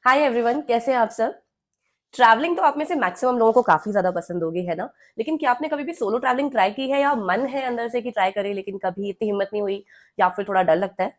Hi everyone, कैसे हैं आप सब। ट्रैवलिंग तो आप में से मैक्सिमम लोगों को काफी ज्यादा पसंद होगी, है ना। लेकिन क्या आपने कभी भी सोलो ट्रैवलिंग ट्राई की है, या मन है अंदर से कि ट्राई करें लेकिन कभी इतनी हिम्मत नहीं हुई, या फिर थोड़ा डर लगता है।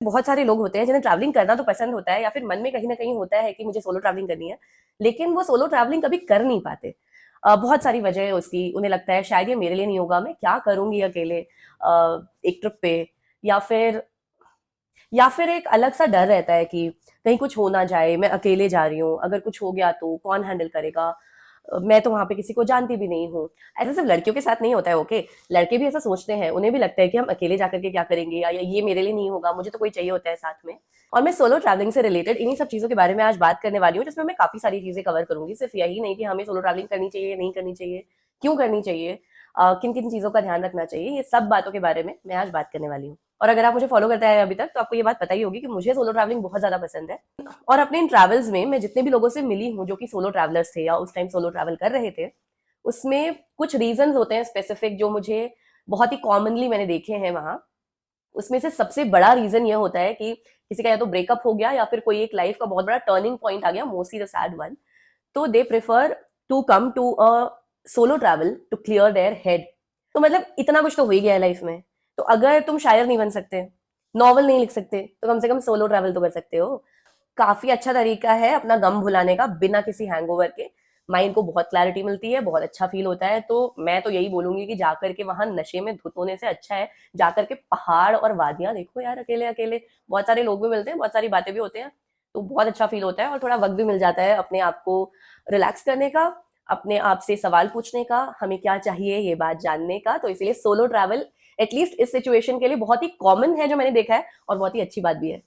बहुत सारे लोग होते हैं जिन्हें ट्रैवलिंग करना तो पसंद होता है, या फिर मन में कहीं ना कहीं होता है कि मुझे सोलो ट्रैवलिंग करनी है, लेकिन वो सोलो ट्रैवलिंग कभी कर नहीं पाते। बहुत सारी वजह है उसकी। उन्हें लगता है शायद ये मेरे लिए नहीं होगा, मैं क्या करूंगी अकेले एक ट्रिप पे। या फिर या फिर एक अलग सा डर रहता है कि कहीं कुछ हो ना जाए, मैं अकेले जा रही हूँ, अगर कुछ हो गया तो कौन हैंडल करेगा। मैं तो वहां पे किसी को जानती भी नहीं हूँ। ऐसा सिर्फ लड़कियों के साथ नहीं होता है, ओके। लड़के भी ऐसा सोचते हैं, उन्हें भी लगता है कि हम अकेले जाकर के क्या करेंगे, या ये मेरे लिए नहीं होगा, मुझे तो कोई चाहिए होता है साथ में। और मैं सोलो ट्रैवलिंग से रिलेटेड इन्हीं सब चीजों के बारे में आज बात करने वाली हूँ, जिसमें मैं काफी सारी चीजें कवर करूंगी। सिर्फ यही नहीं कि हमें सोलो ट्रैवलिंग करनी चाहिए, नहीं करनी चाहिए, क्यों करनी चाहिए, किन किन चीजों का ध्यान रखना चाहिए, ये सब बातों के बारे में मैं आज बात करने वाली हूँ। और अगर आप मुझे फॉलो करते हैं अभी तक, तो आपको ये बात पता ही होगी कि मुझे सोलो ट्रैवलिंग बहुत ज्यादा पसंद है। और अपने इन ट्रैवल्स में मैं जितने भी लोगों से मिली हूँ जो कि सोलो ट्रैवलर्स थे या उस टाइम सोलो ट्रैवल कर रहे थे, उसमें कुछ रीजंस होते हैं स्पेसिफिक जो मुझे बहुत ही कॉमनली मैंने देखे हैं वहां। उसमें से सबसे बड़ा रीजन ये होता है कि किसी का या तो ब्रेकअप हो गया, या फिर कोई एक लाइफ का बहुत बड़ा टर्निंग पॉइंट आ गया, मोस्टली द सैड वन। तो they prefer to come to a solo travel to clear their head. तो मतलब इतना कुछ तो हो ही गया है लाइफ में। तो अगर तुम शायर नहीं बन सकते, नॉवल नहीं लिख सकते, तो कम से कम सोलो ट्रैवल तो कर सकते हो। काफी अच्छा तरीका है अपना गम भुलाने का, बिना किसी हैंगओवर के। माइंड को बहुत क्लैरिटी मिलती है, बहुत अच्छा फील होता है। तो मैं तो यही बोलूंगी कि जाकर के वहां नशे में धुत होने से अच्छा है जाकर के पहाड़ और वादियां देखो यार, अकेले अकेले। बहुत सारे लोग भी मिलते हैं, बहुत सारी बातें भी होते हैं, तो बहुत अच्छा फील होता है। और थोड़ा वक्त भी मिल जाता है अपने आप को रिलैक्स करने का, अपने आप से सवाल पूछने का, हमें क्या चाहिए ये बात जानने का। तो इसलिए सोलो ट्रैवल एटलीस्ट इस सिचुएशन के लिए बहुत ही कॉमन है, जो मैंने देखा है, और बहुत ही अच्छी बात भी है।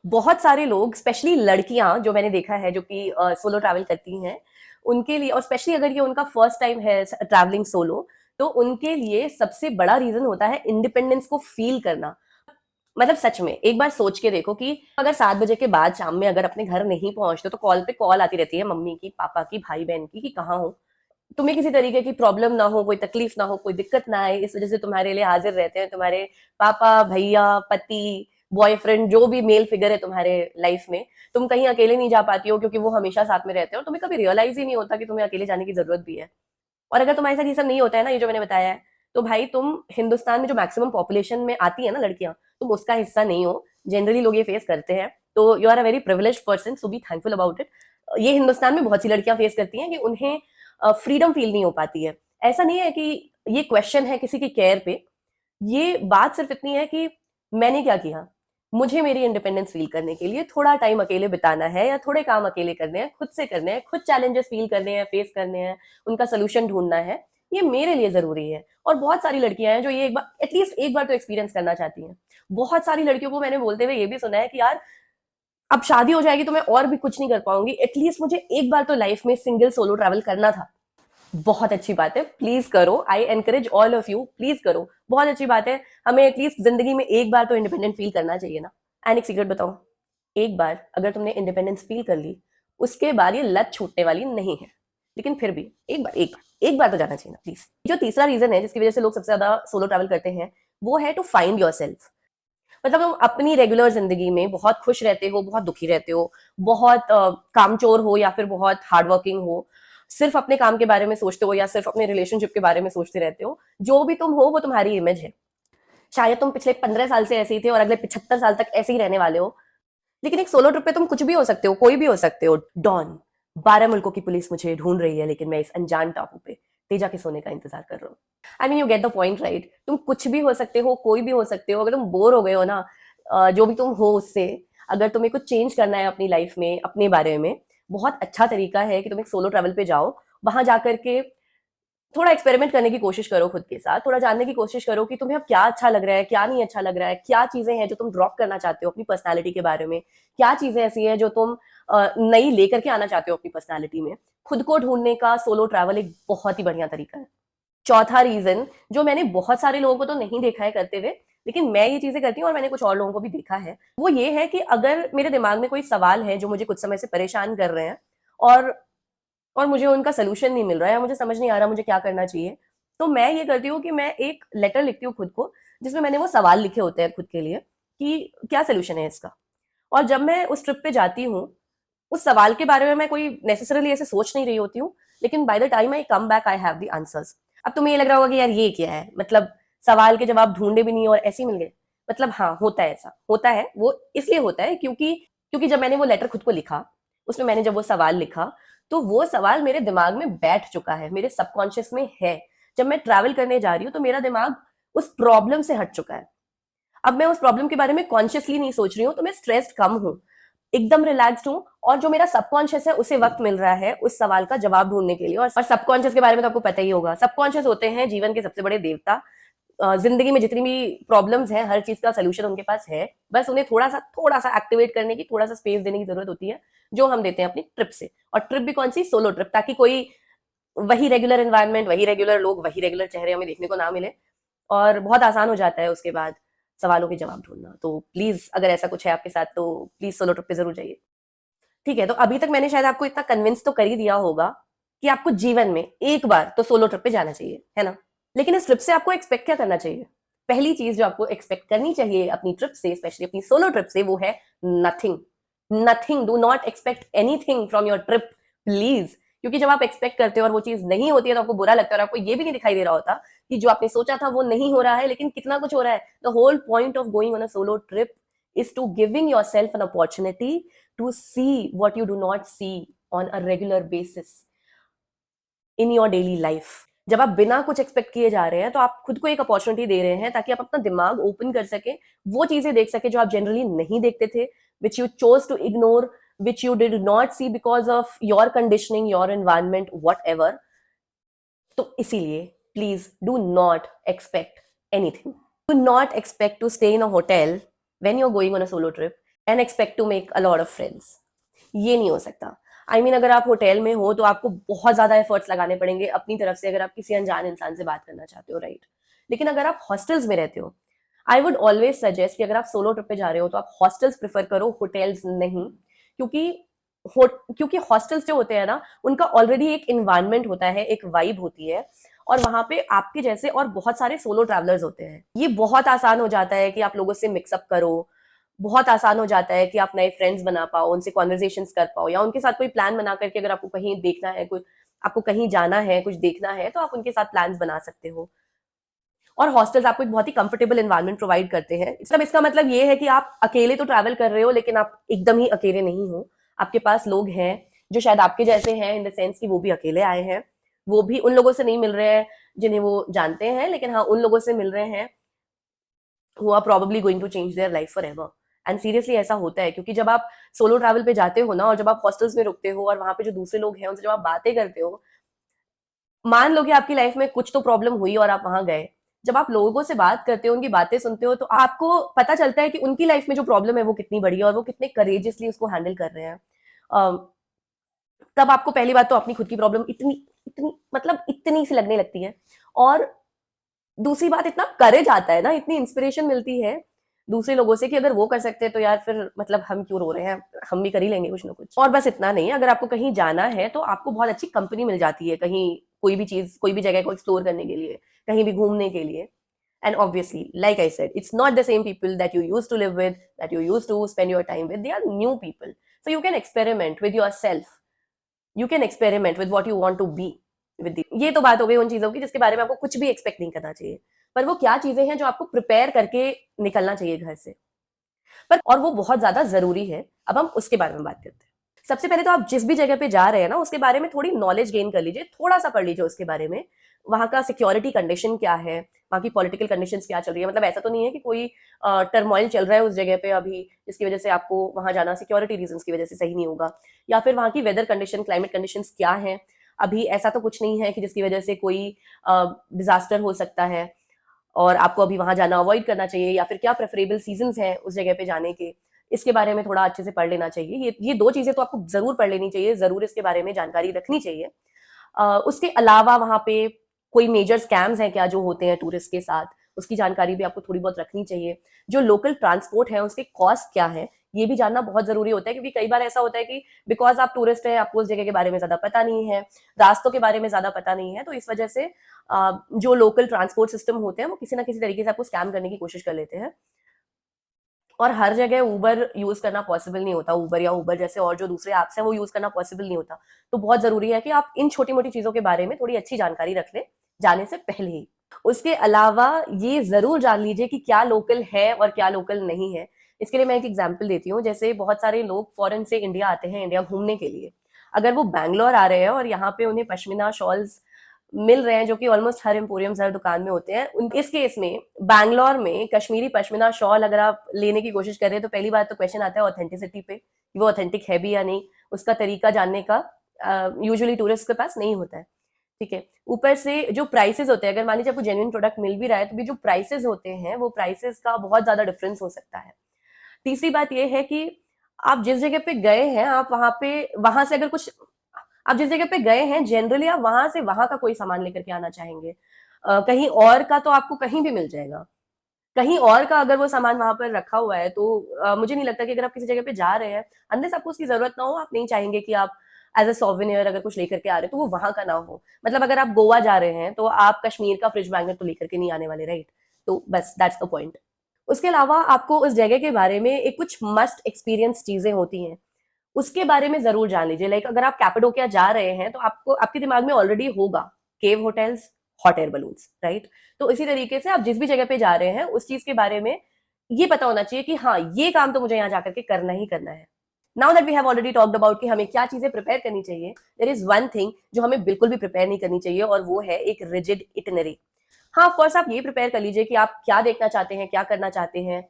बहुत सारे लोग, स्पेशली लड़कियां जो मैंने देखा है जो कि सोलो ट्रैवल करती हैं, उनके लिए, और स्पेशली अगर ये उनका फर्स्ट टाइम है ट्रैवलिंग सोलो, तो उनके लिए सबसे बड़ा रीजन होता है इंडिपेंडेंस को फील करना। मतलब सच में एक बार सोच के देखो कि अगर 7 बजे के बाद शाम में अगर अपने घर नहीं पहुंचते, तो कॉल पे कॉल आती रहती है मम्मी की, पापा की, भाई बहन की, कि कहाँ हो। तुम्हें किसी तरीके की प्रॉब्लम ना हो, कोई तकलीफ ना हो, कोई दिक्कत ना आए, इस वजह से तुम्हारे लिए हाजिर रहते हैं तुम्हारे पापा, भैया, पति, बॉयफ्रेंड, जो भी मेल फिगर है तुम्हारे लाइफ में। तुम कहीं अकेले नहीं जा पाती हो क्योंकि वो हमेशा साथ में रहते हो, और तुम्हें कभी रियलाइज ही नहीं होता कि तुम्हें अकेले जाने की जरूरत भी है। और अगर तुम्हारे साथ ये सब नहीं होता है ना, ये जो मैंने बताया है, तो भाई तुम हिंदुस्तान में जो मैक्सिमम पॉपुलेशन में आती है ना लड़कियां, तुम उसका हिस्सा नहीं हो। जनरली लोग ये फेस करते हैं, तो you are a very privileged person, so be thankful about it. ये हिंदुस्तान में बहुत सी लड़कियां फेस करती हैं कि उन्हें फ्रीडम फील नहीं हो पाती है। ऐसा नहीं है कि ये क्वेश्चन है किसी की केयर पे, ये बात सिर्फ इतनी है कि मैंने क्या किया। मुझे मेरी इंडिपेंडेंस फील करने के लिए थोड़ा टाइम अकेले बिताना है, या थोड़े काम अकेले करने हैं, खुद से करने हैं, खुद चैलेंजेस फील करने हैं, फेस करने हैं, उनका सोल्यूशन ढूंढना है। ये मेरे लिए जरूरी है। और बहुत सारी लड़कियां हैं जो ये एक बार, एटलीस्ट एक बार तो एक्सपीरियंस करना चाहती हैं। बहुत सारी लड़कियों को मैंने बोलते हुए ये भी सुना है कि यार, अब शादी हो जाएगी तो मैं और भी कुछ नहीं कर पाऊंगी, एटलीस्ट मुझे एक बार तो लाइफ में सिंगल सोलो ट्रैवल करना था। बहुत अच्छी बात है, प्लीज करो। I encourage all of you, please करो। बहुत अच्छी बात है। हमें एटलीस्ट जिंदगी में एक बार तो इंडिपेंडेंट फील करना चाहिए ना। एंड एक सीक्रेट बताओ, एक बार अगर तुमने इंडिपेंडेंस फील कर ली, उसके बाद ये लत छूटने वाली नहीं है। लेकिन फिर भी एक बार तो जाना चाहिए ना, प्लीज। जो तीसरा रीजन है जिसकी वजह से लोग सबसे ज्यादा सोलो ट्रैवल करते हैं, वो है टू फाइंड योर सेल्फ। मतलब तुम अपनी रेगुलर जिंदगी में बहुत खुश रहते हो, बहुत दुखी रहते हो, बहुत कामचोर हो, या फिर बहुत हार्ड वर्किंग हो, सिर्फ अपने काम के बारे में सोचते हो, या सिर्फ अपने रिलेशनशिप के बारे में सोचते रहते हो। जो भी तुम हो वो तुम्हारी इमेज है। शायद तुम पिछले 15 साल से ऐसे ही थे और अगले 75 साल तक ऐसे ही रहने वाले हो। लेकिन एक सोलो ट्रिप पे तुम कुछ भी हो सकते हो, कोई भी हो सकते हो। डॉन, 12 मुल्कों की पुलिस मुझे ढूंढ रही है, लेकिन मैं इस अनजान टापू पे तेजा के सोने का इंतजार कर रहा हूँ। I mean, you get the point right. तुम कुछ भी हो सकते हो, कोई भी हो सकते हो। अगर तुम बोर हो गए हो ना, जो भी तुम हो उससे, अगर तुम्हें कुछ चेंज करना है अपनी लाइफ में, अपने बारे में, बहुत अच्छा तरीका है कि तुम एक सोलो ट्रैवल पे जाओ। वहां जाकर के थोड़ा एक्सपेरिमेंट करने की कोशिश करो खुद के साथ, थोड़ा जानने की कोशिश करो कि तुम्हें अब क्या अच्छा लग रहा है, क्या नहीं अच्छा लग रहा है, क्या चीजें हैं जो तुम ड्रॉप करना चाहते हो अपनी पर्सनैलिटी के बारे में, क्या चीजें ऐसी हैं जो तुम नई लेकर के आना चाहते हो अपनी पर्सनैलिटी में। खुद को ढूंढने का सोलो ट्रैवल एक बहुत ही बढ़िया तरीका है। चौथा रीजन, जो मैंने बहुत सारे लोगों को तो नहीं देखा है करते हुए, लेकिन मैं ये चीजें करती हूँ और मैंने कुछ और लोगों को भी देखा है, वो ये है कि अगर मेरे दिमाग में कोई सवाल है जो मुझे कुछ समय से परेशान कर रहे हैं, और मुझे उनका सोल्यूशन नहीं मिल रहा है, या मुझे समझ नहीं आ रहा मुझे क्या करना चाहिए, तो मैं ये करती हूँ कि मैं एक लेटर लिखती हूँ खुद को, जिसमें मैंने वो सवाल लिखे होते हैं खुद के लिए कि क्या सोल्यूशन है इसका। और जब मैं उस ट्रिप पे जाती हूँ, उस सवाल के बारे में मैं कोई नेसेसरली ऐसे सोच नहीं रही होती हूँ, लेकिन by the time I come back I have the answers. अब तुम्हें ये लग रहा होगा कि यार ये क्या है, मतलब सवाल के जवाब ढूंढे भी नहीं और ऐसे ही मिल गए। मतलब हाँ, होता है, ऐसा होता है। वो इसलिए होता है क्योंकि क्योंकि जब मैंने वो लेटर खुद को लिखा, उसमें मैंने जब वो सवाल लिखा, तो वो सवाल मेरे दिमाग में बैठ चुका है, मेरे सबकॉन्शियस में है। जब मैं ट्रैवल करने जा रही हूँ तो मेरा दिमाग उस प्रॉब्लम से हट चुका है। अब मैं उस प्रॉब्लम के बारे में कॉन्शियसली नहीं सोच रही हूँ, तो मैं स्ट्रेस्ड कम हूँ, एकदम रिलैक्स्ड हूँ, और जो मेरा सबकॉन्शियस है उसे वक्त मिल रहा है उस सवाल का जवाब ढूंढने के लिए। और सबकॉन्शियस के बारे में तो आपको पता ही होगा, सबकॉन्शियस होते हैं जीवन के सबसे बड़े देवता। जिंदगी में जितनी भी प्रॉब्लम्स हैं, हर चीज का सोल्यूशन उनके पास है, बस उन्हें थोड़ा सा एक्टिवेट करने की, थोड़ा सा स्पेस देने की जरूरत होती है, जो हम देते हैं अपनी ट्रिप से। और ट्रिप भी कौन सी, सोलो ट्रिप, ताकि कोई वही रेगुलर एनवायरनमेंट, वही रेगुलर लोग, वही रेगुलर चेहरे हमें देखने को ना मिले, और बहुत आसान हो जाता है उसके बाद सवालों के जवाब ढूंढना। तो प्लीज, अगर ऐसा कुछ है आपके साथ, तो प्लीज सोलो ट्रिप पे जरूर जाइए। ठीक है, तो अभी तक मैंने शायद आपको इतना कन्विंस तो कर ही दिया होगा कि आपको जीवन में एक बार तो सोलो ट्रिप पे जाना चाहिए, है ना। लेकिन इस ट्रिप से आपको एक्सपेक्ट क्या करना चाहिए? पहली चीज जो आपको एक्सपेक्ट करनी चाहिए अपनी ट्रिप से, स्पेशली अपनी सोलो ट्रिप से, वो है nothing. Nothing, do not expect anything from your trip, please. क्योंकि जब आप एक्सपेक्ट करते हो और वो चीज नहीं होती है तो आपको बुरा लगता है, और आपको ये भी नहीं दिखाई दे रहा होता कि जो आपने सोचा था वो नहीं हो रहा है, लेकिन कितना कुछ हो रहा है। The whole point of going on a solo trip is to giving yourself an opportunity to see what you do not see on a regular basis in your daily life। जब आप बिना कुछ expect किए जा रहे हैं तो आप खुद को एक अपॉर्चुनिटी दे रहे हैं, ताकि आप अपना दिमाग ओपन कर सके, वो चीजें देख सके जो आप जनरली नहीं देखते थे, which you chose to ignore, which you did not see because of your conditioning, your environment, whatever. तो इसीलिए please do not expect anything. Do not expect to stay in a hotel when you're going on a solo trip and expect to make a lot of friends। ये नहीं हो सकता। अगर आप hotel में हो तो आपको बहुत ज्यादा एफर्ट्स लगाने पड़ेंगे अपनी तरफ से, अगर आप किसी अनजान इंसान से बात करना चाहते हो, राइट। लेकिन अगर आप हॉस्टल्स में रहते हो, आई वुड ऑलवेज सजेस्ट कि अगर आप सोलो ट्रिप पे जा रहे हो तो आप हॉस्टल्स प्रेफर करो, होटल्स नहीं। क्योंकि क्योंकि हॉस्टल्स जो होते हैं ना, उनका ऑलरेडी एक इन्वायरमेंट होता है, एक वाइब होती है, और वहां पे आपके जैसे और बहुत सारे सोलो ट्रैवलर्स होते हैं। ये बहुत आसान हो जाता है कि आप लोगों से मिक्सअप करो, बहुत आसान हो जाता है कि आप नए फ्रेंड्स बना पाओ, उनसे कॉन्वर्जेशंस कर पाओ, या उनके साथ कोई प्लान बना करके, अगर आपको कहीं देखना है, कुछ आपको कहीं जाना है, कुछ देखना है, तो आप उनके साथ प्लान्स बना सकते हो। और हॉस्टल्स आपको एक बहुत ही कंफर्टेबल एनवायरनमेंट प्रोवाइड करते हैं। इसका मतलब ये है कि आप अकेले तो ट्रैवल कर रहे हो, लेकिन आप एकदम ही अकेले नहीं हो। आपके पास लोग हैं जो शायद आपके जैसे हैं, इन द सेंस कि वो भी अकेले आए हैं, वो भी उन लोगों से नहीं मिल रहे हैं जिन्हें वो जानते हैं, लेकिन हाँ, उन लोगों से मिल रहे हैं who are probably going to change their life forever। And seriously ऐसा होता है, क्योंकि जब आप सोलो ट्रैवल पे जाते हो ना, और जब आप हॉस्टल्स में रुकते हो और वहां पे जो दूसरे लोग हैं उनसे जब आप बातें करते हो, मान लो कि आपकी लाइफ में कुछ तो प्रॉब्लम हुई और आप वहां गए, जब आप लोगों से बात करते हो, उनकी बातें सुनते हो, तो आपको पता चलता है कि उनकी लाइफ में जो प्रॉब्लम है वो कितनी बड़ी है और वो कितने करेजियसली उसको हैंडल कर रहे हैं। तब आपको पहली बात तो अपनी खुद की प्रॉब्लम इतनी इतनी मतलब इतनी सी लगने लगती है, और दूसरी बात, इतना करेज आता है ना, इतनी इंस्पिरेशन मिलती है दूसरे लोगों से कि अगर वो कर सकते हैं तो यार फिर मतलब हम क्यों रो रहे हैं, हम भी कर ही लेंगे कुछ ना कुछ। और बस इतना नहीं, अगर आपको कहीं जाना है तो आपको बहुत अच्छी कंपनी मिल जाती है, कहीं कोई भी चीज, कोई भी जगह को एक्सप्लोर करने के लिए, कहीं भी घूमने के लिए। And obviously, like I said, it's not the same people that you used to live with, that you used to spend your time with. They are new people. So you can experiment with yourself. You can experiment with what you want to be with the। ये तो बात हो गई उन चीजों की जिसके बारे में आपको कुछ भी एक्सपेक्ट नहीं करना चाहिए, पर वो क्या चीजें हैं जो आपको प्रिपेयर करके निकलना चाहिए घर से, पर और वो बहुत ज्यादा जरूरी है। अब हम उसके बारे में बात करते हैं। सबसे पहले तो आप जिस भी जगह पे जा रहे हैं ना, उसके बारे में थोड़ी नॉलेज गेन कर लीजिए, थोड़ा सा पढ़ लीजिए उसके बारे में। वहां का सिक्योरिटी कंडीशन क्या है, वहां की पॉलिटिकल कंडीशन क्या चल रही है। मतलब ऐसा तो नहीं है कि कोई टर्मोइल चल रहा है उस जगह पे अभी, जिसकी वजह से आपको वहां जाना सिक्योरिटी रीजन की वजह से सही नहीं होगा, या फिर वहां की वेदर कंडीशन, क्लाइमेट कंडीशन क्या है अभी। ऐसा तो कुछ नहीं है कि जिसकी वजह से कोई डिजास्टर हो सकता है और आपको अभी वहां जाना अवॉइड करना चाहिए, या फिर क्या प्रेफरेबल सीजन है उस जगह पे जाने के, इसके बारे में थोड़ा अच्छे से पढ़ लेना चाहिए। ये दो चीजें तो आपको जरूर पढ़ लेनी चाहिए, जरूर इसके बारे में जानकारी रखनी चाहिए। उसके अलावा वहां पे कोई मेजर स्कैम्स हैं क्या जो होते हैं टूरिस्ट के साथ, उसकी जानकारी भी आपको थोड़ी बहुत रखनी चाहिए। जो लोकल ट्रांसपोर्ट है उसके कॉस्ट क्या है, ये भी जानना बहुत जरूरी होता है, क्योंकि कई बार ऐसा होता है कि बिकॉज आप टूरिस्ट हैं, आपको उस जगह के बारे में ज्यादा पता नहीं है, रास्तों के बारे में ज्यादा पता नहीं है, तो इस वजह से जो लोकल ट्रांसपोर्ट सिस्टम होते हैं वो किसी ना किसी तरीके से आपको स्कैम करने की कोशिश कर लेते हैं। और हर जगह ऊबर यूज करना पॉसिबल नहीं होता, ऊबर या ऊबर जैसे और जो दूसरे ऐप्स हैं वो यूज करना पॉसिबल नहीं होता। तो बहुत जरूरी है कि आप इन छोटी मोटी चीजों के बारे में थोड़ी अच्छी जानकारी रख लें जाने से पहले ही। उसके अलावा ये जरूर जान लीजिए कि क्या लोकल है और क्या लोकल नहीं है। इसके लिए मैं एक एग्जाम्पल देती हूँ। जैसे बहुत सारे लोग फॉरेन से इंडिया आते हैं, इंडिया घूमने के लिए। अगर वो बैंगलोर आ रहे हैं और यहाँ पे उन्हें पश्मीना शॉल्स मिल रहे हैं, जो कि ऑलमोस्ट हर एम्पोरियम हर दुकान में होते हैं, इस केस में बैंगलोर में कश्मीरी पश्मीना शॉल अगर आप लेने की कोशिश कर रहे हैं तो पहली बात तो क्वेश्चन आता है ऑथेंटिसिटी पे, कि वो ऑथेंटिक है भी या नहीं। उसका तरीका जानने का यूजुअली टूरिस्ट के पास नहीं होता है। ठीक है, ऊपर से जो प्राइसेस होते हैं, अगर मान लीजिए आपको जेन्युइन प्रोडक्ट मिल भी रहा है तो भी जो प्राइसेस होते हैं वो प्राइसेस का बहुत ज्यादा डिफरेंस हो सकता है। तीसरी बात ये है कि आप जिस जगह पे गए हैं, आप वहां से अगर कुछ, आप जिस जगह पे गए हैं जनरली आप वहां से वहां का कोई सामान लेकर के आना चाहेंगे। कहीं और का तो आपको कहीं भी मिल जाएगा। कहीं और का अगर वो सामान वहां पर रखा हुआ है तो मुझे नहीं लगता कि अगर आप किसी जगह पे जा रहे हैं, अनलेस आपको उसकी जरूरत ना हो, आप नहीं चाहेंगे कि आप एज अ सोवेनियर अगर कुछ लेकर के आ रहे हैं तो वो वहां का ना हो। मतलब अगर आप गोवा जा रहे हैं तो आप कश्मीर का फ्रिज मैग्नेट तो लेकर के नहीं आने वाले, राइट? तो बस दैट्स द पॉइंट। उसके अलावा आपको उस जगह के बारे में एक कुछ मस्ट एक्सपीरियंस चीजें होती हैं, उसके बारे में जरूर जान लीजिए। लाइक अगर आप कैपेडोकिया जा रहे हैं तो आपको आपके दिमाग में ऑलरेडी होगा cave hotels, hot air balloons, right? तो इसी तरीके से आप जिस भी जगह पे जा रहे हैं उस चीज के बारे में ये पता होना चाहिए कि हाँ, ये काम तो मुझे यहाँ जाकर के करना ही करना है। Now that we have already talked about कि हमें क्या चीजें प्रिपेयर करनी चाहिए, देयर इज वन थिंग जो हमें बिल्कुल भी प्रिपेयर नहीं करनी चाहिए, और वो है एक रिजिड इटनरी। हाँ, ऑफ कोर्स आप ये प्रिपेयर कर लीजिए कि आप क्या देखना चाहते हैं, क्या करना चाहते हैं,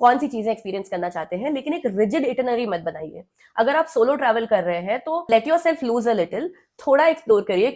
कौन सी चीजें एक्सपीरियंस करना चाहते हैं, लेकिन एक रिजिड इटनरी मत बनाइए। अगर आप सोलो ट्रैवल कर रहे हैं तो let your self lose a little, थोड़ा एक्सप्लोर करिए।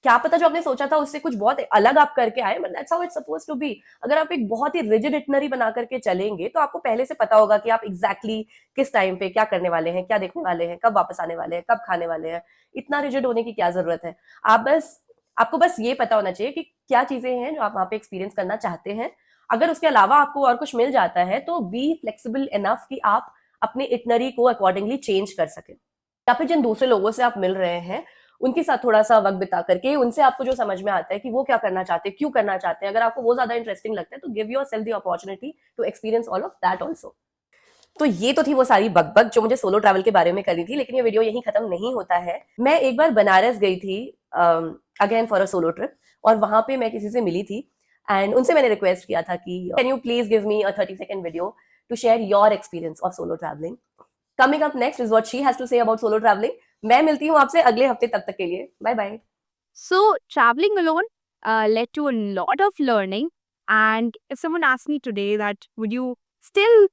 क्या पता जो आपने सोचा था उससे कुछ बहुत अलग आप करके आए, but that's how it's suppose to be. अगर आप एक बहुत ही रिजिड इटनरी बना करके चलेंगे तो आपको पहले से पता होगा कि आप एग्जैक्टली किस टाइम पे क्या करने वाले हैं, क्या देखने वाले हैं, कब वापस आने वाले हैं, कब खाने वाले हैं। इतना रिजिड होने की क्या जरूरत है। आप बस आपको बस ये पता होना चाहिए कि क्या चीजें हैं जो आप वहां पे एक्सपीरियंस करना चाहते हैं। अगर उसके अलावा आपको और कुछ मिल जाता है तो बी फ्लेक्सिबल इनफ कि आप अपने इटनरी को अकॉर्डिंगली चेंज कर सकें। या फिर जिन दूसरे लोगों से आप मिल रहे हैं उनके साथ थोड़ा सा वक्त बिता करके उनसे आपको जो समझ में आता है कि वो क्या करना चाहते हैं, क्यों करना चाहते हैं, अगर आपको वो ज्यादा इंटरेस्टिंग लगता है तो give yourself the opportunity to experience all of that also. तो ये तो थी वो सारी बकबक जो मुझे सोलो ट्रैवल के बारे में करनी थी, लेकिन ये वीडियो यहीं खत्म नहीं होता है। मैं एक बार बनारस गई थी again for a solo trip, और वहां पे मैं किसी से मिली थी एंड उनसे मैंने रिक्वेस्ट किया था कि can you please give me a 30-second video to share your experience of solo travelling. Coming up next is what she has to say about solo travelling. मैं मिलती हूँ आपसे अगले हफ्ते, तब तक के लिए bye bye. So, traveling alone led to a lot of learning. And if someone asked me today that would you still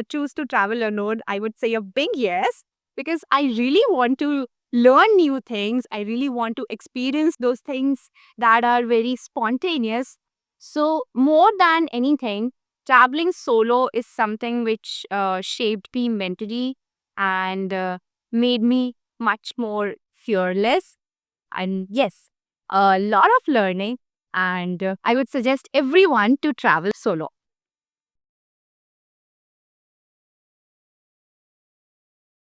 choose to travel alone, I would say a big yes, because I really want to learn new things. I really want to experience those things that are very spontaneous. So, more than anything, traveling solo is something which shaped me mentally and made me much more fearless. And yes, a lot of learning, and I would suggest everyone to travel solo.